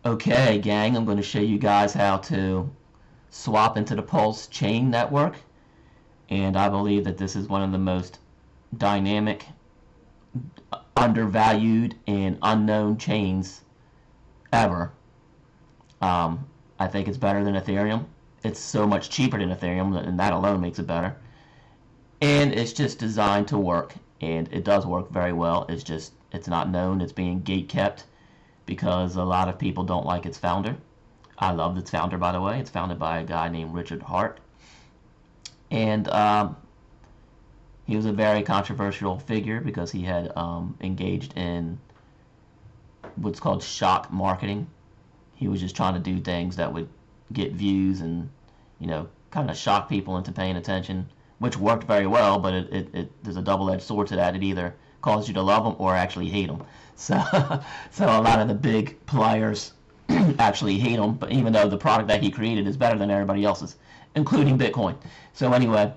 Okay, gang, I'm going to show you guys how to swap into the Pulsechain network, and I believe that this is one of the most dynamic, undervalued, and unknown chains ever. I think it's better than Ethereum. It's so much cheaper than Ethereum, and that alone makes it better. And it's just designed to work, and it does work very well. It's not known. It's being gate kept because a lot of people don't like its founder. I love its founder, by the way. It's founded by a guy named Richard Hart, and he was a very controversial figure because he had engaged in what's called shock marketing. He was just trying to do things that would get views and, kind of shock people into paying attention, which worked very well, but there's a double-edged sword to that. It either caused you to love them or actually hate them. So a lot of the big players actually hate him, but even though the product that he created is better than everybody else's, including Bitcoin. So anyway,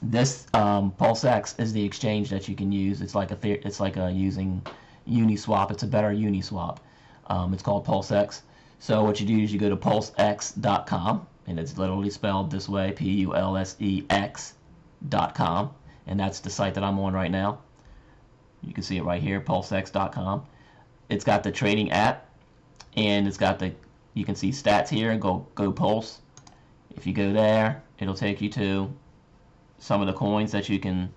this PulseX is the exchange that you can use. It's like using Uniswap. It's a better Uniswap. It's called PulseX. So what you do is you go to pulsex.com, and it's literally spelled this way, PULSEX.com, and that's the site that I'm on right now. You can see it right here, pulsex.com. It's got the trading app, and it's got you can see stats here, and go Pulse. If you go there, it'll take you to some of the coins that you can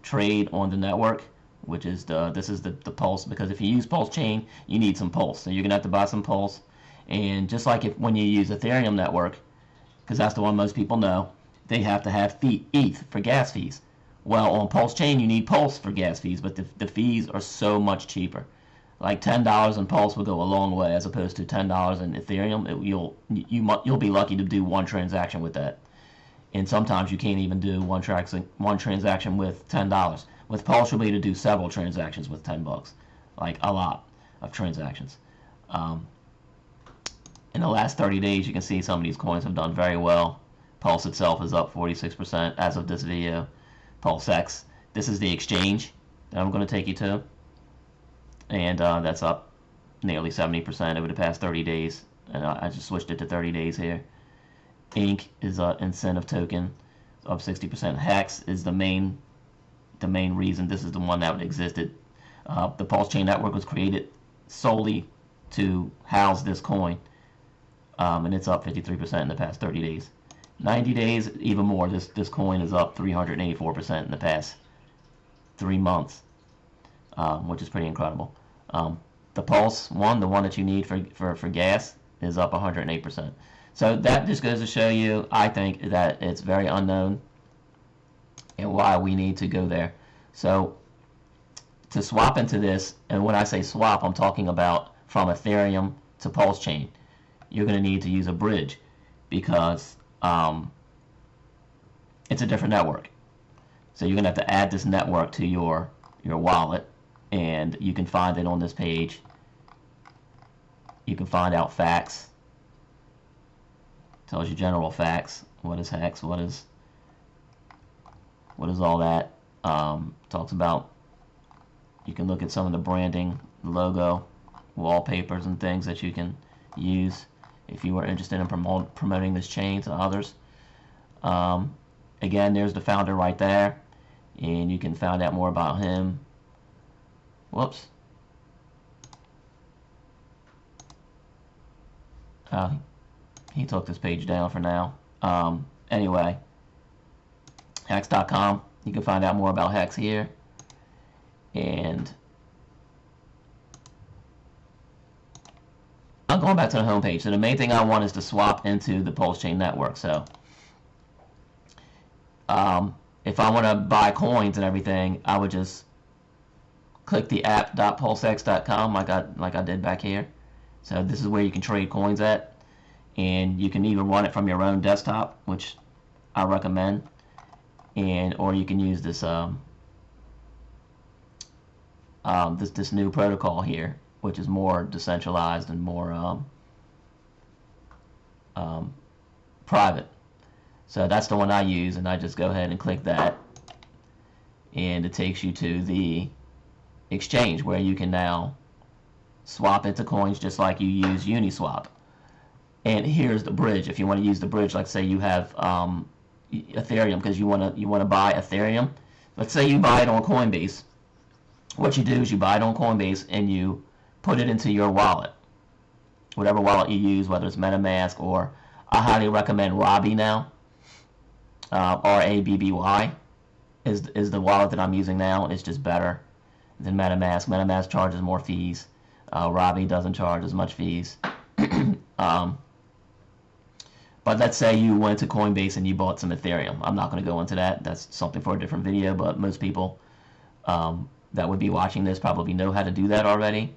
trade on the network, which is this is the Pulse, because if you use Pulsechain, you need some Pulse. So you're gonna have to buy some Pulse. And just like when you use Ethereum network, because that's the one most people know, they have to have ETH for gas fees. Well, on Pulsechain, you need Pulse for gas fees, but the fees are so much cheaper. Like $10 in Pulse will go a long way, as opposed to $10 in Ethereum. You'll be lucky to do one transaction with that, and sometimes you can't even do one transaction with $10. With Pulse, you'll be able to do several transactions with $10, like a lot of transactions. In the last 30 days, you can see some of these coins have done very well. Pulse itself is up 46% as of this video. PulseX, this is the exchange that I'm going to take you to, and that's up nearly 70% over the past 30 days. And I just switched it to 30 days here. Inc is an incentive token, up 60%. Hex is the main reason. This is the one that existed. The Pulsechain network was created solely to house this coin, and it's up 53% in the past 30 days. 90 days, even more. This coin is up 384% in the past 3 months, which is pretty incredible. The Pulse one, the one that you need for gas, is up 108%. So that just goes to show you, I think, that it's very unknown and why we need to go there. So to swap into this, and when I say swap, I'm talking about from Ethereum to Pulsechain. You're going to need to use a bridge because it's a different network. So you're going to have to add this network to your wallet, and you can find it on this page. You can find out facts. Tells you general facts. What is Hex? What is all that? Talks about, you can look at some of the branding, logo, wallpapers, and things that you can use if you were interested in promoting this chain to others. Again, there's the founder right there, and you can find out more about him. Whoops. He took this page down for now. Anyway, Hex.com. You can find out more about Hex here. And I'm going back to the home page. So the main thing I want is to swap into the Pulsechain network. So if I want to buy coins and everything, I would just click the app.pulsex.com like I did back here. So this is where you can trade coins at, and you can either run it from your own desktop, which I recommend, or you can use this this new protocol here, which is more decentralized and more private. So that's the one I use, and I just go ahead and click that, and it takes you to the exchange where you can now swap into coins just like you use Uniswap. And here's the bridge. If you want to use the bridge, like say you have Ethereum, because you want to buy Ethereum. Let's say you buy it on Coinbase. What you do is you buy it on Coinbase and you put it into your wallet, whatever wallet you use, whether it's MetaMask or I highly recommend Robby now. RABBY is the wallet that I'm using now. It's just better than MetaMask. MetaMask charges more fees. Robby doesn't charge as much fees. But let's say you went to Coinbase and you bought some Ethereum. I'm not going to go into that. That's something for a different video, but most people that would be watching this probably know how to do that already.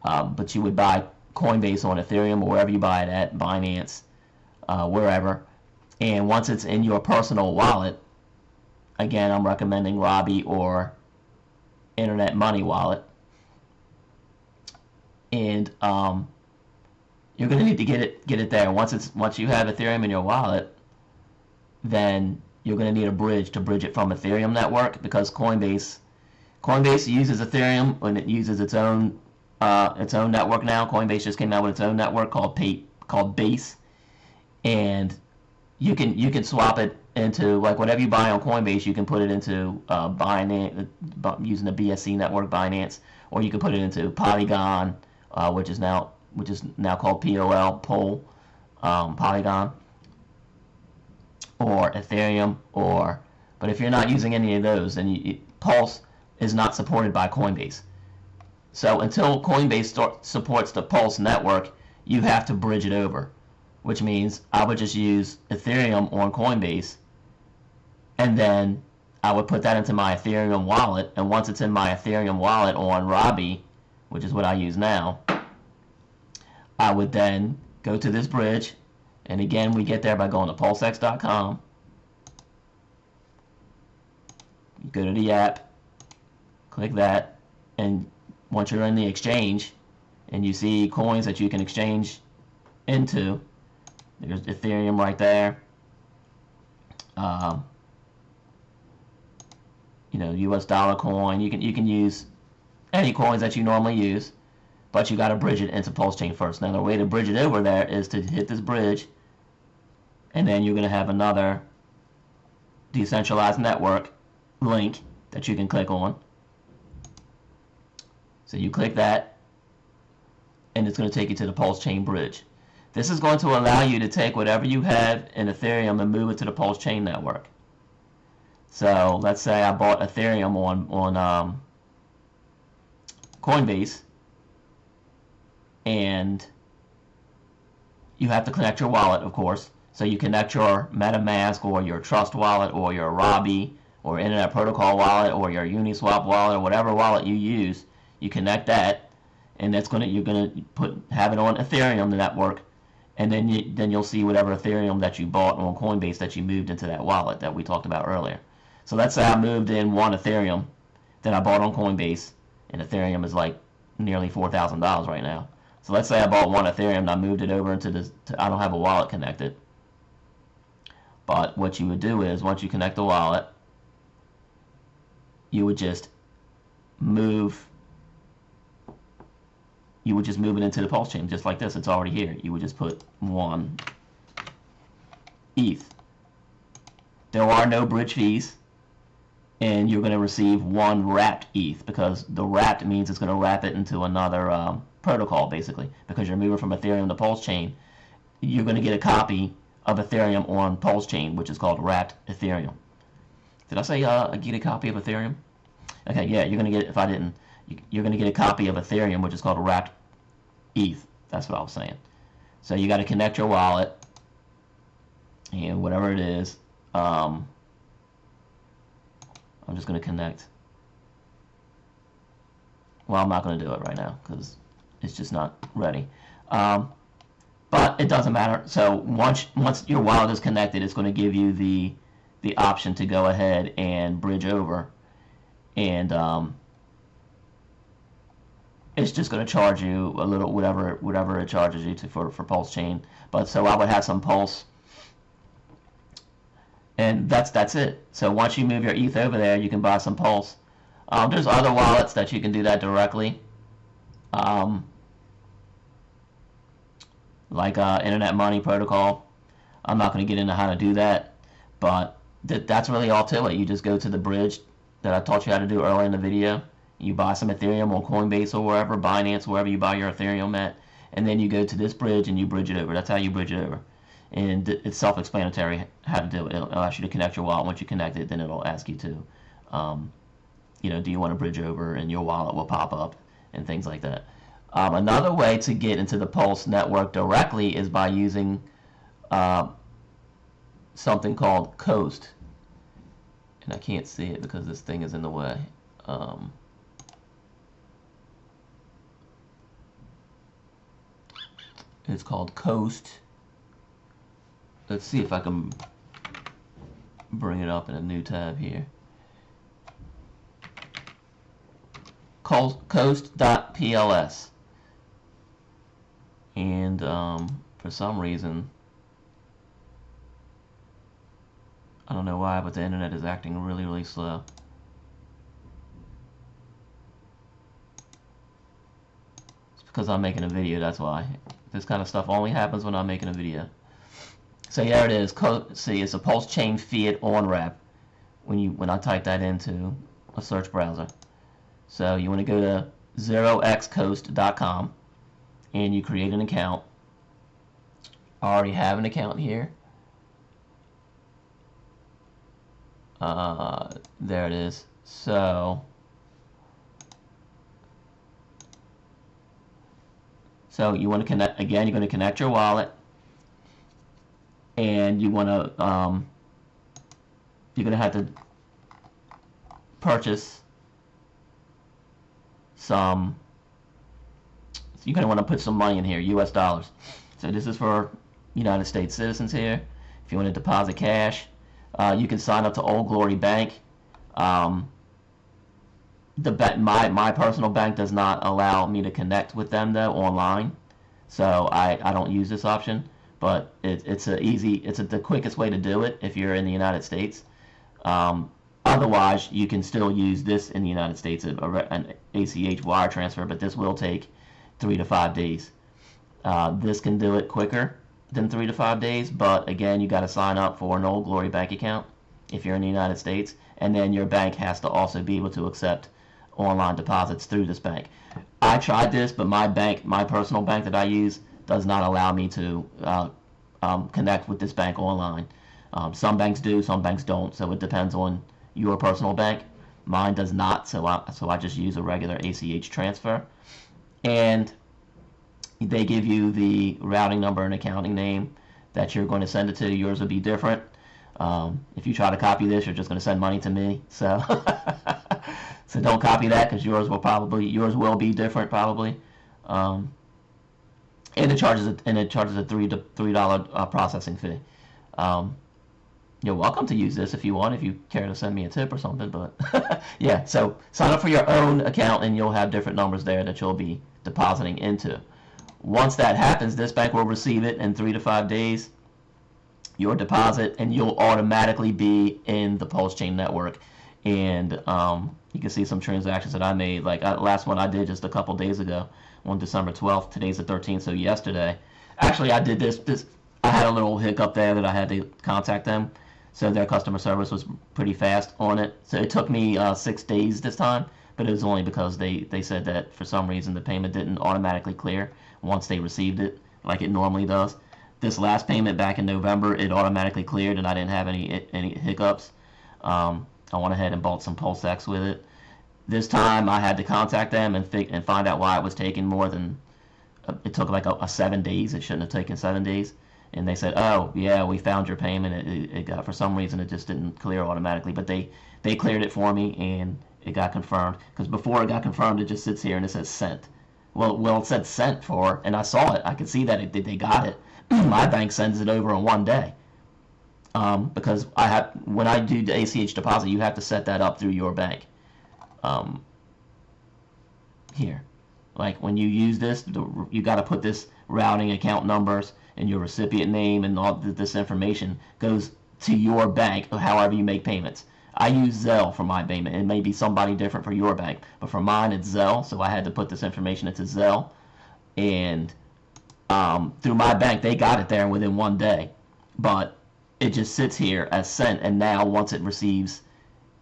But you would buy Coinbase on Ethereum or wherever you buy it at, Binance, wherever. And once it's in your personal wallet, again, I'm recommending Robby or Internet Money Wallet. And you're going to need to get it there. Once you have Ethereum in your wallet, then you're going to need a bridge to bridge it from Ethereum network, because Coinbase uses Ethereum and it uses its own network now. Coinbase just came out with its own network called Base, and you can swap it into, like, whatever you buy on Coinbase, you can put it into Binance using the BSC network, Binance, or you can put it into Polygon, which is now called Polygon, or Ethereum, but if you're not using any of those, then Pulse is not supported by Coinbase. So until Coinbase supports the Pulse network, you have to bridge it over, which means I would just use Ethereum on Coinbase, and then I would put that into my Ethereum wallet, and once it's in my Ethereum wallet on Robby, which is what I use now, I would then go to this bridge, and again, we get there by going to pulsex.com. You go to the app, click that, and once you're in the exchange and you see coins that you can exchange into, there's Ethereum right there. US dollar coin. You can use any coins that you normally use, but you got to bridge it into Pulsechain first. Now the way to bridge it over there is to hit this bridge, and then you're going to have another decentralized network link that you can click on. So you click that, and it's going to take you to the Pulsechain bridge. This is going to allow you to take whatever you have in Ethereum and move it to the Pulsechain network. So let's say I bought Ethereum on Coinbase, and you have to connect your wallet, of course. So you connect your MetaMask or your Trust wallet or your Robby or Internet Protocol wallet or your Uniswap wallet or whatever wallet you use. You connect that, and you're gonna have it on Ethereum, the network, and then you'll see whatever Ethereum that you bought on Coinbase that you moved into that wallet that we talked about earlier. So let's say I moved in one Ethereum that I bought on Coinbase, and Ethereum is like nearly $4,000 right now. So let's say I bought one Ethereum and I moved it over into this. I don't have a wallet connected, but what you would do is once you connect the wallet, you would just move. You would just move it into the Pulsechain just like this. It's already here. You would just put 1 ETH. There are no bridge fees, and you're going to receive 1 wrapped ETH, because the wrapped means it's going to wrap it into another protocol, basically, because you're moving from Ethereum to Pulsechain. You're going to get a copy of Ethereum on Pulsechain, which is called wrapped Ethereum. Did I say get a copy of Ethereum? Okay, yeah, you're going to get, if I didn't, you're going to get a copy of Ethereum, which is called wrapped ETH. That's what I was saying. So you got to connect your wallet, and whatever it is, I'm just going to connect. Well, I'm not going to do it right now because it's just not ready. But it doesn't matter. So once your wallet is connected, it's going to give you the option to go ahead and bridge over, and it's just going to charge you a little, whatever it charges you for Pulsechain. But so I would have some Pulse, and that's it. So once you move your ETH over there, you can buy some Pulse. There's other wallets that you can do that directly. um, like Internet Money Protocol. I'm not going to get into how to do that, but that's really all to it. You just go to the bridge that I taught you how to do earlier in the video. You buy some Ethereum on Coinbase or wherever, Binance, wherever you buy your Ethereum at, and then you go to this bridge and you bridge it over. That's how you bridge it over. And it's self-explanatory how to do it. It'll ask you to connect your wallet. Once you connect it, then it'll ask you to, do you want to bridge over, and your wallet will pop up and things like that. Another way to get into the Pulse network directly is by using something called Coast. And I can't see it because this thing is in the way. It's called Coast. Let's see if I can bring it up in a new tab here. Coast.pls. And for some reason, I don't know why, but the internet is acting really, really slow. It's because I'm making a video, that's why. This kind of stuff only happens when I'm making a video. So yeah, it is. See, it's a Pulsechain Fiat on-ramp when I type that into a search browser. So you want to go to 0xcoast.com and you create an account. I already have an account here. There it is. So you want to connect again. You're going to connect your wallet, and you want to you're going to have to purchase some. You're going to want to put some money in here, US dollars. So this is for United States citizens here. If you want to deposit cash, you can sign up to Old Glory Bank. My personal bank does not allow me to connect with them though online, so I don't use this option. But it's the quickest way to do it if you're in the United States. Otherwise, you can still use this in the United States, an ACH wire transfer, but this will take 3 to 5 days. This can do it quicker than 3 to 5 days, but again, you got to sign up for an Old Glory Bank account if you're in the United States, and then your bank has to also be able to accept online deposits through this bank. I tried this, but my personal bank that I use, does not allow me to connect with this bank online. Some banks do, some banks don't, so it depends on your personal bank. Mine does not, so I just use a regular ACH transfer. And they give you the routing number and accounting name that you're going to send it to. Yours will be different. If you try to copy this, you're just going to send money to me. So, so don't copy that, because yours will be different probably. And it charges a $3 processing fee. You're welcome to use this if you want, if you care to send me a tip or something. But yeah, so sign up for your own account, and you'll have different numbers there that you'll be depositing into. Once that happens, this bank will receive it in 3 to 5 days, your deposit, and you'll automatically be in the Pulsechain network. And you can see some transactions that I made. Like last one I did just a couple days ago on December 12th. Today's the 13th, so yesterday. Actually, I did this. I had a little hiccup there that I had to contact them. So their customer service was pretty fast on it. So it took me 6 days this time, but it was only because they said that for some reason the payment didn't automatically clear once they received it, like it normally does. This last payment back in November, it automatically cleared, and I didn't have any hiccups. I went ahead and bought some PulseX with it. This time I had to contact them and find out why it was taking more than, it took like 7 days. It shouldn't have taken 7 days. And they said, oh, yeah, we found your payment. It got, for some reason, it just didn't clear automatically. But they cleared it for me, and it got confirmed. Because before it got confirmed, it just sits here and it says sent. Well, it said sent for, and I saw it. I could see that they got it. My bank sends it over in 1 day. Because when I do the ACH deposit, you have to set that up through your bank. Here. Like when you use this, you got to put this routing account numbers and your recipient name, and all this information goes to your bank, however you make payments. I use Zelle for my payment. It may be somebody different for your bank, but for mine it's Zelle. So I had to put this information into Zelle, and through my bank they got it there within 1 day, but it just sits here as sent. And now once it receives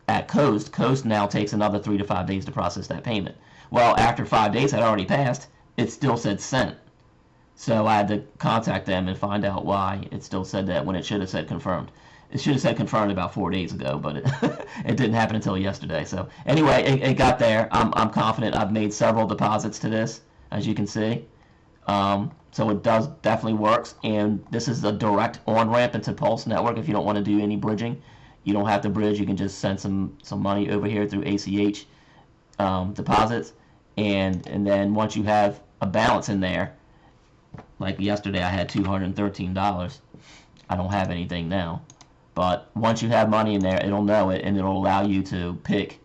at Coast now takes another 3 to 5 days to process that payment. Well, after 5 days had already passed, it still said sent. So I had to contact them and find out why it still said that when it should have said confirmed. It should have said confirmed about 4 days ago, but it didn't happen until yesterday. So anyway, it got there. I'm confident. I've made several deposits to this, as you can see. So it does definitely works, and this is a direct on-ramp into Pulse Network. If you don't want to do any bridging, you don't have to bridge. You can just send some money over here through ACH deposits, and then once you have a balance in there, like yesterday I had $213. I don't have anything now, but once you have money in there, it'll know it, and it'll allow you to pick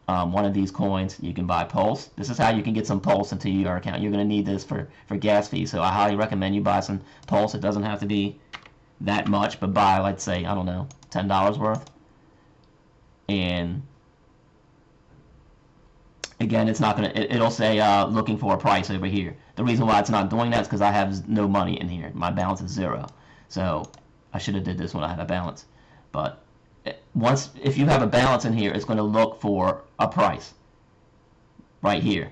one of these coins. You can buy Pulse. This is how you can get some Pulse into your account. You're going to need this for gas fees, so I highly recommend you buy some Pulse. It doesn't have to be that much, but buy, let's say, I don't know, $10 worth. And again, it's not going to, it'll say looking for a price over here. The reason why it's not doing that is because I have no money in here. My balance is 0. So I should have did this when I had a balance. But if you have a balance in here, it's going to look for a price right here.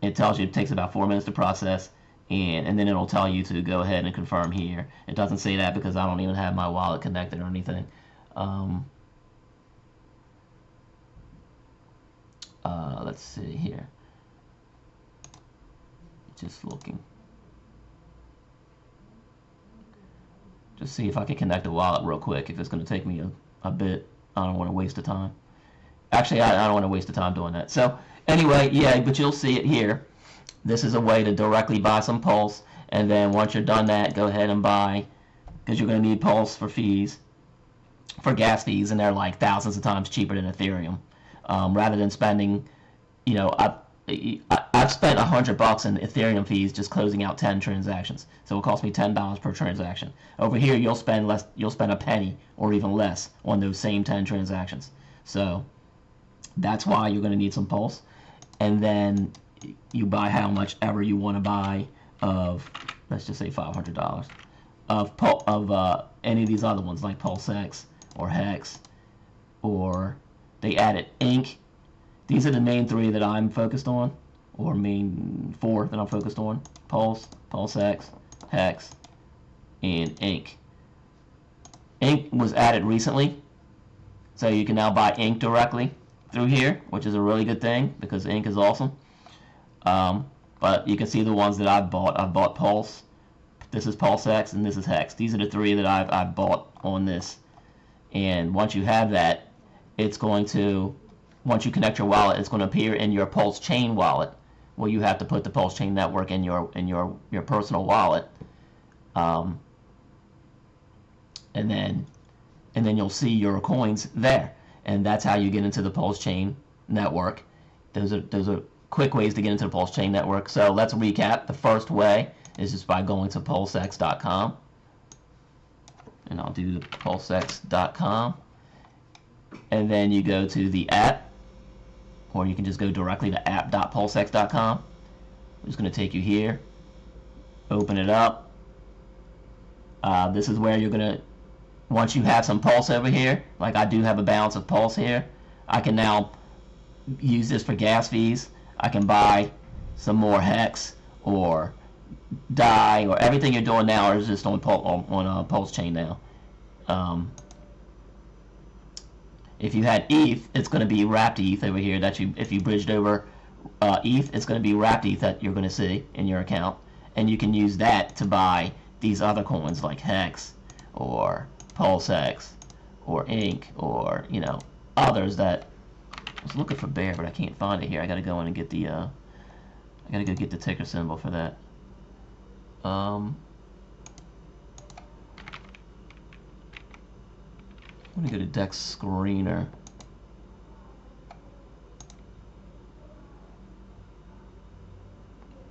It tells you it takes about 4 minutes to process, and then it'll tell you to go ahead and confirm here. It doesn't say that because I don't even have my wallet connected or anything. Let's see here. Just looking. Just see if I can connect the wallet real quick. If it's going to take me a bit, I don't want to waste the time. Actually, I don't want to waste the time doing that. So anyway, yeah, but you'll see it here. This is a way to directly buy some Pulse, and then once you're done that, go ahead and buy, because you're going to need Pulse for fees, for gas fees, and they're like thousands of times cheaper than Ethereum. Rather than spending, you know, I've spent $100 in Ethereum fees just closing out 10 transactions. So it cost me $10 per transaction. Over here, you'll spend less. You'll spend a penny or even less on those same 10 transactions. So that's why you're going to need some Pulse. And then you buy how much ever you want to buy of, let's just say $500 of any of these other ones like PulseX or Hex, or they added Ink. These are the main 3 that I'm focused on, or main 4 that I'm focused on: Pulse, PulseX, Hex, and Ink. Ink was added recently, so you can now buy Ink directly through here, which is a really good thing because Ink is awesome. But you can see the ones that I've bought. I've bought Pulse. This is PulseX, and this is Hex. These are the 3 that I've bought on this. And once you have that, it's going to, once you connect your wallet, it's going to appear in your Pulsechain wallet, where you have to put the Pulsechain network in your personal wallet, and then you'll see your coins there, and that's how you get into the Pulsechain network. Those are quick ways to get into the Pulsechain network. So let's recap. The first way is just by going to pulsex.com, and I'll do the pulsex.com, and then you go to the app, or you can just go directly to app.pulsex.com. I'm just going to take you here, open it up. This is where you're going to, once you have some Pulse over here, like I do have a balance of Pulse here, I can now use this for gas fees. I can buy some more Hex or DAI, or everything you're doing now is just on Pulsechain now. If you had ETH, it's going to be wrapped ETH over here. If you bridged over ETH, it's going to be wrapped ETH that you're going to see in your account, and you can use that to buy these other coins like Hex or PulseX or Ink, or others that I was looking for Bear, but I can't find it here. I got to go in and get the I got to go get the ticker symbol for that. Let me go to Dex Screener.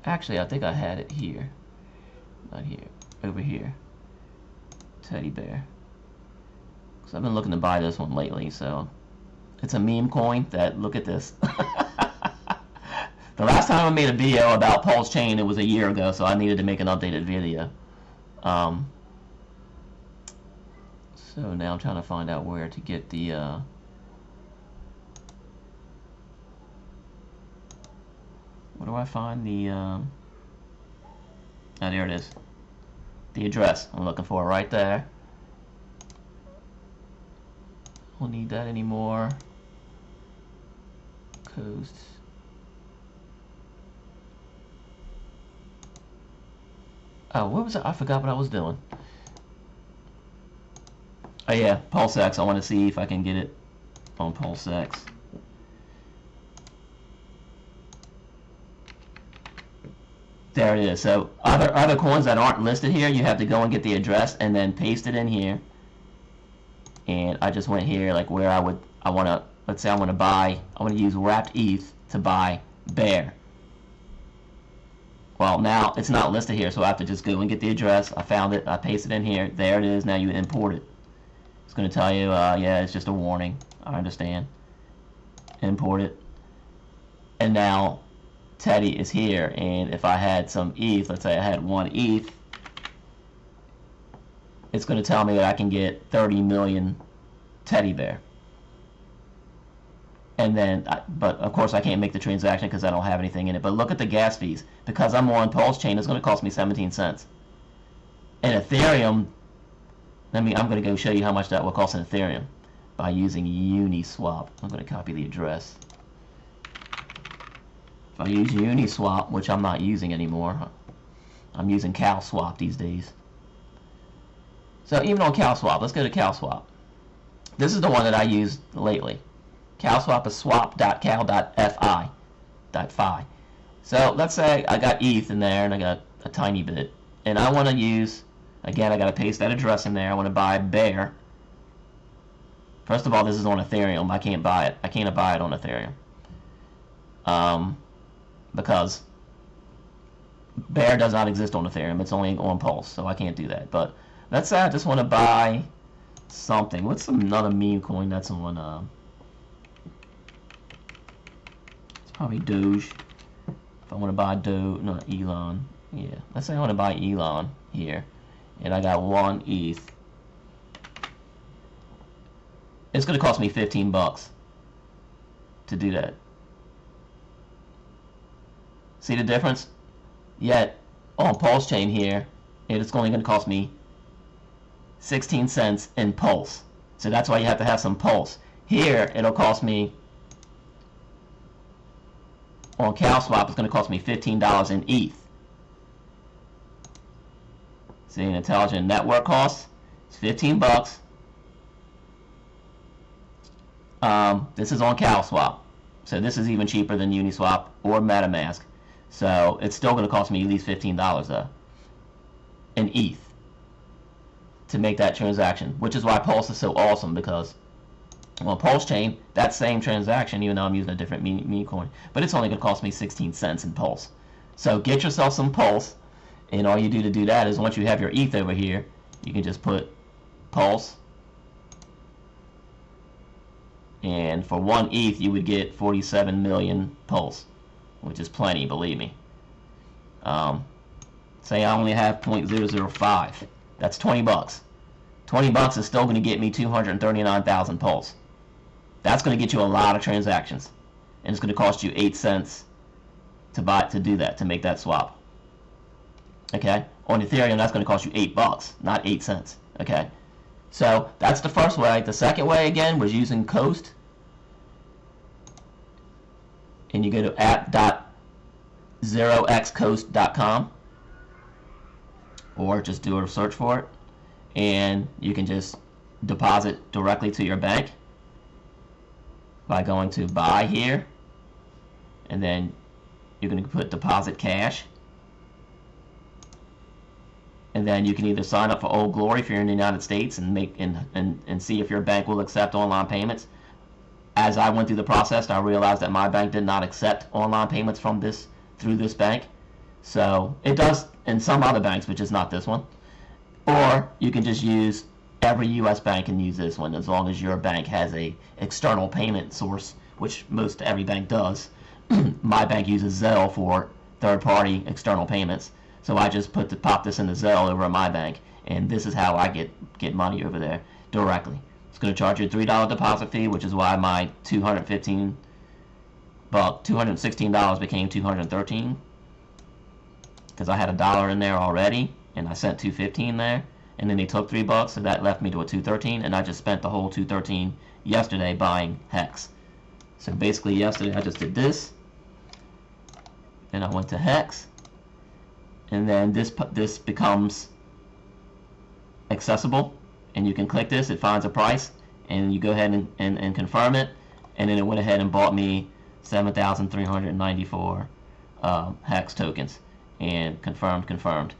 Actually, I think I had it here. Not here. Over here. Teddy Bear. So I've been looking to buy this one lately. So it's a meme coin that, look at this. The last time I made a video about Pulsechain, it was a year ago, so I needed to make an updated video. So now I'm trying to find out where to get the where do I find the there it is. The address I'm looking for right there. Won't need that anymore. Coast. Oh, what was it? I forgot what I was doing. Oh yeah, PulseX. I want to see if I can get it on PulseX. There it is. So other coins that aren't listed here, you have to go and get the address and then paste it in here. And I just went here, like where I want to, let's say I want to use wrapped ETH to buy Bear. Well, now it's not listed here, so I have to just go and get the address. I found it, I paste it in here. There it is. Now you import it. It's going to tell you, yeah, it's just a warning. I understand. Import it. And now Teddy is here, and if I had some ETH, let's say I had 1 ETH, it's going to tell me that I can get 30 million Teddy Bear. And then, but of course I can't make the transaction because I don't have anything in it. But look at the gas fees. Because I'm on Pulsechain, it's going to cost me 17 cents. And Ethereum, I'm going to go show you how much that will cost in Ethereum by using Uniswap. I'm going to copy the address. If I use Uniswap, which I'm not using anymore, I'm using CalSwap these days. So even on CalSwap, let's go to CalSwap. This is the one that I used lately. CalSwap is swap.cal.fi. So let's say I got ETH in there and I got a tiny bit, and I want to use, again, I got to paste that address in there. I want to buy Bear. First of all, this is on Ethereum. I can't buy it. I can't buy it on Ethereum. Because Bear does not exist on Ethereum. It's only on Pulse, so I can't do that. But let's say I just want to buy something. What's another meme coin that's on? It's probably Doge. If I want to buy Doge, not Elon. Yeah, let's say I want to buy Elon here, and I got 1 ETH. It's going to cost me 15 bucks to do that. See the difference? Yet on Pulsechain here, it's only going to cost me 16 cents in Pulse. So that's why you have to have some Pulse. Here, it'll cost me, on CalSwap, it's going to cost me $15 in ETH. See, an intelligent network cost is 15 bucks. This is on CalSwap. So this is even cheaper than Uniswap or MetaMask. So it's still going to cost me at least $15 though in ETH to make that transaction, which is why Pulse is so awesome, because on Pulsechain, that same transaction, even though I'm using a different meme coin, but it's only going to cost me 16 cents in Pulse. So get yourself some Pulse, and all you do to do that is once you have your ETH over here, you can just put Pulse, and for 1 ETH you would get 47 million Pulse, which is plenty, believe me. Say I only have 0.005. That's 20 bucks. 20 bucks is still going to get me 239,000 Pulse. That's going to get you a lot of transactions, and it's going to cost you 8 cents to do that, to make that swap. Okay? On Ethereum, that's going to cost you 8 bucks, not 8 cents. Okay? So that's the first way. The second way, again, was using Coast. And you go to app.0xcoast.com, or just do a search for it, and you can just deposit directly to your bank by going to buy here, and then you're going to put deposit cash, and then you can either sign up for Old Glory if you're in the United States and make and see if your bank will accept online payments. As I went through the process, I realized that my bank did not accept online payments through this bank. So it does in some other banks, which is not this one. Or you can just use every U.S. bank can use this one as long as your bank has a external payment source, which most every bank does. My bank uses Zelle for third-party external payments, so I just pop this into Zelle over at my bank, and this is how I get money over there directly. It's going to charge you a $3 deposit fee, which is why my $216 became $213, because I had $1 in there already, and I sent $215 there, and then they took $3, so that left me to a $213, and I just spent the whole $213 yesterday buying Hex. So basically yesterday I just did this, and I went to Hex, and then this becomes accessible, and you can click this, it finds a price, and you go ahead and confirm it, and then it went ahead and bought me 7,394 Hex tokens, and confirmed.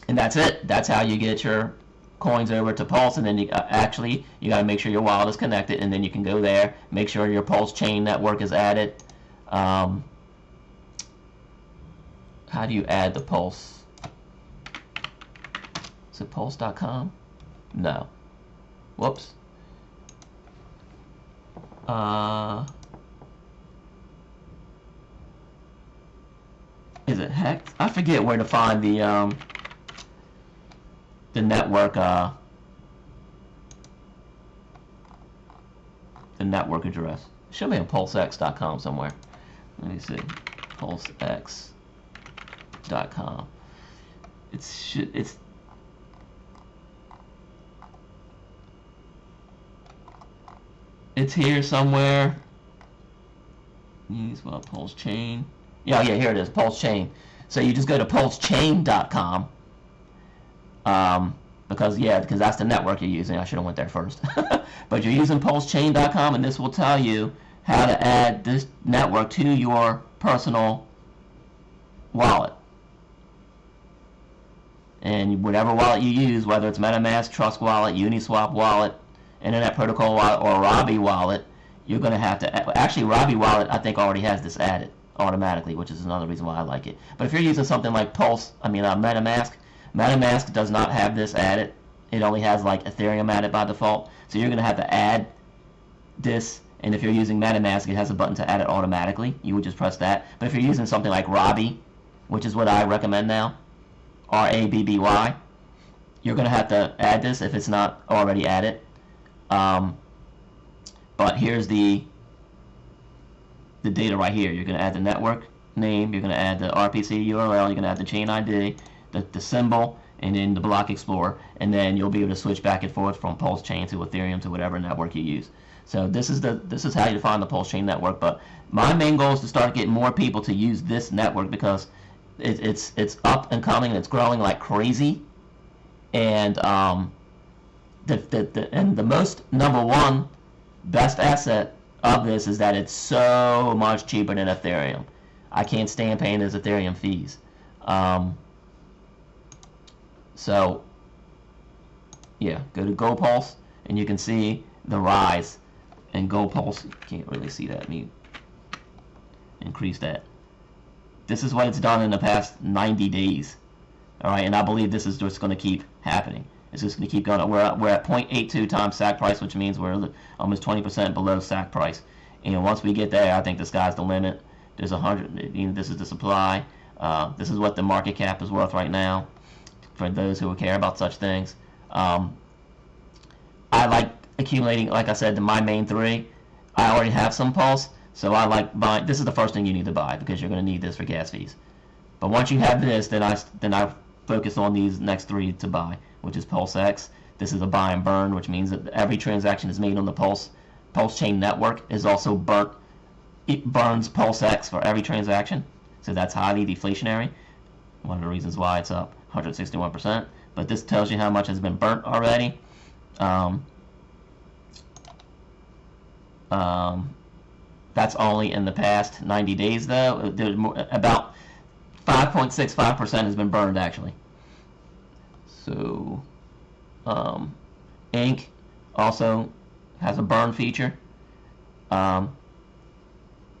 And that's it. That's how you get your coins over to Pulse, and then you got to make sure your wallet is connected, and then you can go there, make sure your Pulsechain network is added. How do you add the Pulse? Is it pulse.com? No. Whoops. Is it Hex? I forget where to find the network address. It should be on pulsex.com somewhere. Let me see. Pulsex.com. It's here somewhere. Use what? Pulsechain. Yeah, here it is. Pulsechain. So you just go to pulsechain.com. Because that's the network you're using. I should have went there first. But you're using pulsechain.com, and this will tell you how to add this network to your personal wallet. And whatever wallet you use, whether it's MetaMask, Trust Wallet, Uniswap Wallet, Internet Protocol Wallet, or Robbie Wallet, you're going to have to... Actually, Robbie Wallet, I think, already has this added automatically, which is another reason why I like it. But if you're using something like MetaMask does not have this added. It only has like Ethereum added by default. So you're going to have to add this. And if you're using MetaMask, it has a button to add it automatically. You would just press that. But if you're using something like Robbie, which is what I recommend now, RABBY, you're going to have to add this if it's not already added. But here's the data right here. You're going to add the network name. You're going to add the RPC URL. You're going to add the chain ID. The symbol, and then the block explorer, and then you'll be able to switch back and forth from Pulsechain to Ethereum to whatever network you use. So this is how you define the Pulsechain network. But my main goal is to start getting more people to use this network, because it's up and coming, and it's growing like crazy. And the most number one best asset of this is that it's so much cheaper than Ethereum. I can't stand paying those Ethereum fees. So, yeah, go to GoPulse, and you can see the rise. And GoPulse, you can't really see that. Let me increase that. This is what it's done in the past 90 days. All right, and I believe this is just going to keep happening. It's just going to keep going. We're at 0.82 times SAC price, which means we're almost 20% below SAC price. And once we get there, I think the sky's the limit. There's 100. This is the supply. This is what the market cap is worth right now, for those who care about such things. I like accumulating, like I said, my main three. I already have some Pulse, so I like buying. This is the first thing you need to buy, because you're going to need this for gas fees. But once you have this, then I focus on these next three to buy, which is PulseX. This is a buy and burn, which means that every transaction is made on the Pulsechain network is also burnt. It burns PulseX for every transaction, so that's highly deflationary. One of the reasons why it's up 161%. But this tells you how much has been burnt already. That's only in the past 90 days, though. About 5.65% has been burned, actually. So, Ink also has a burn feature. I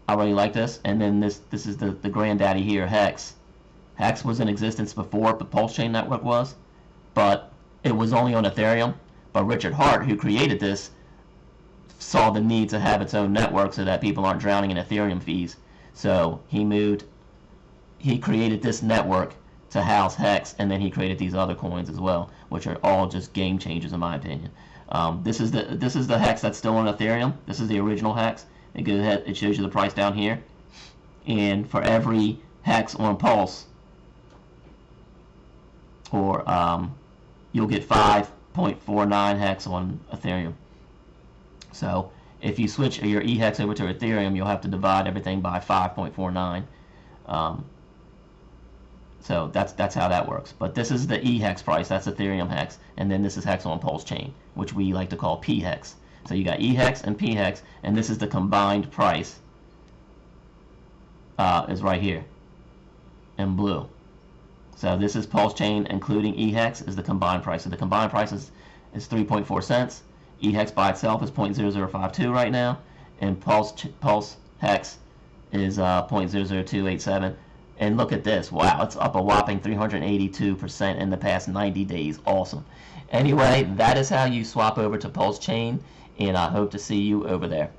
really like this. And then this is the granddaddy here, Hex. Hex was in existence before the Pulsechain network was, but it was only on Ethereum, but Richard Hart, who created this, saw the need to have its own network so that people aren't drowning in Ethereum fees. So he created this network to house Hex, and then he created these other coins as well, which are all just game changers in my opinion. This is the Hex that's still on Ethereum. This is the original Hex. It goes ahead, it shows you the price down here, and for every Hex on Pulse, or you'll get 5.49 Hex on Ethereum. So if you switch your eHex over to Ethereum, you'll have to divide everything by 5.49. So that's how that works. But this is the eHex price, that's Ethereum Hex, and then this is Hex on Pulsechain, which we like to call pHex. So you got eHex and pHex, and this is the combined price, is right here in blue. So this is Pulsechain including eHex is the combined price. So the combined price is 3.4 cents. eHex by itself is 0.0052 right now, and Pulse Hex is 0.00287. And look at this, wow, it's up a whopping 382% in the past 90 days. Awesome. Anyway, that is how you swap over to Pulsechain, and I hope to see you over there.